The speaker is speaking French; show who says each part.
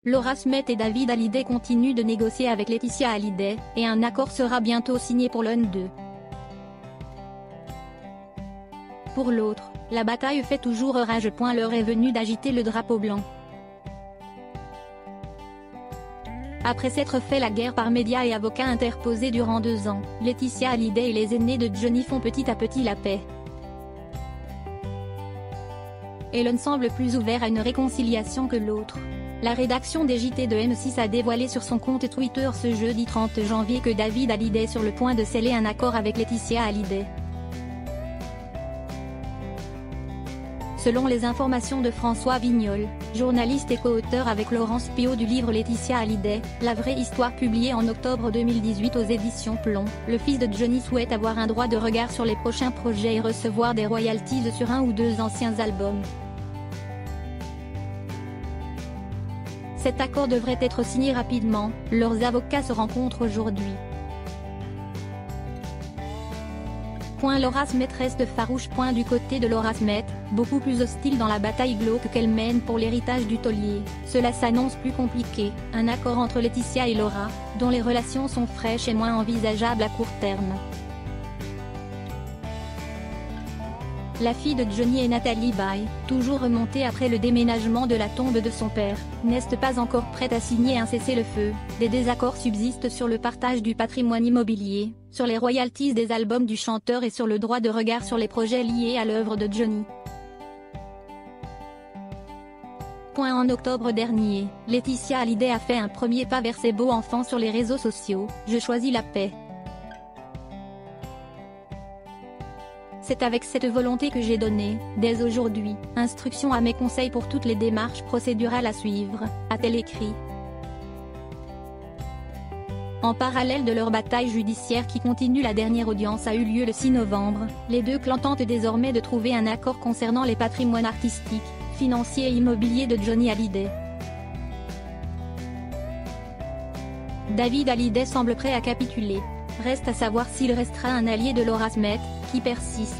Speaker 1: Laura Smith et David Hallyday continuent de négocier avec Laetitia Hallyday, et un accord sera bientôt signé pour l'un d'eux. Pour l'autre, la bataille fait toujours rage. L'heure est venue d'agiter le drapeau blanc. Après s'être fait la guerre par médias et avocats interposés durant 2 ans, Laetitia Hallyday et les aînés de Johnny font petit à petit la paix. Et l'un semble plus ouvert à une réconciliation que l'autre. La rédaction des JT de M6 a dévoilé sur son compte Twitter ce jeudi 30 janvier que David Hallyday est sur le point de sceller un accord avec Laetitia Hallyday. Selon les informations de François Vignol, journaliste et co-auteur avec Laurence Piot du livre Laetitia Hallyday, la vraie histoire publiée en octobre 2018 aux éditions Plomb, le fils de Johnny souhaite avoir un droit de regard sur les prochains projets et recevoir des royalties sur 1 ou 2 anciens albums. Cet accord devrait être signé rapidement, leurs avocats se rencontrent aujourd'hui. Laura Smith reste farouche. Du côté de Laura Smith, beaucoup plus hostile dans la bataille glauque qu'elle mène pour l'héritage du taulier, cela s'annonce plus compliqué. Un accord entre Laetitia et Laura, dont les relations sont fraîches et moins envisageables à court terme. La fille de Johnny et Nathalie Baye, toujours remontée après le déménagement de la tombe de son père, n'est pas encore prête à signer un cessez-le-feu. Des désaccords subsistent sur le partage du patrimoine immobilier, sur les royalties des albums du chanteur et sur le droit de regard sur les projets liés à l'œuvre de Johnny. En octobre dernier, Laetitia Hallyday a fait un premier pas vers ses beaux enfants sur les réseaux sociaux. Je choisis la paix. C'est avec cette volonté que j'ai donné, dès aujourd'hui, instruction à mes conseils pour toutes les démarches procédurales à suivre, a-t-elle écrit. En parallèle de leur bataille judiciaire qui continue, la dernière audience a eu lieu le 6 novembre, les deux clans tentent désormais de trouver un accord concernant les patrimoines artistiques, financiers et immobiliers de Johnny Hallyday. David Hallyday semble prêt à capituler. Reste à savoir s'il restera un allié de Laura Smith, qui persiste.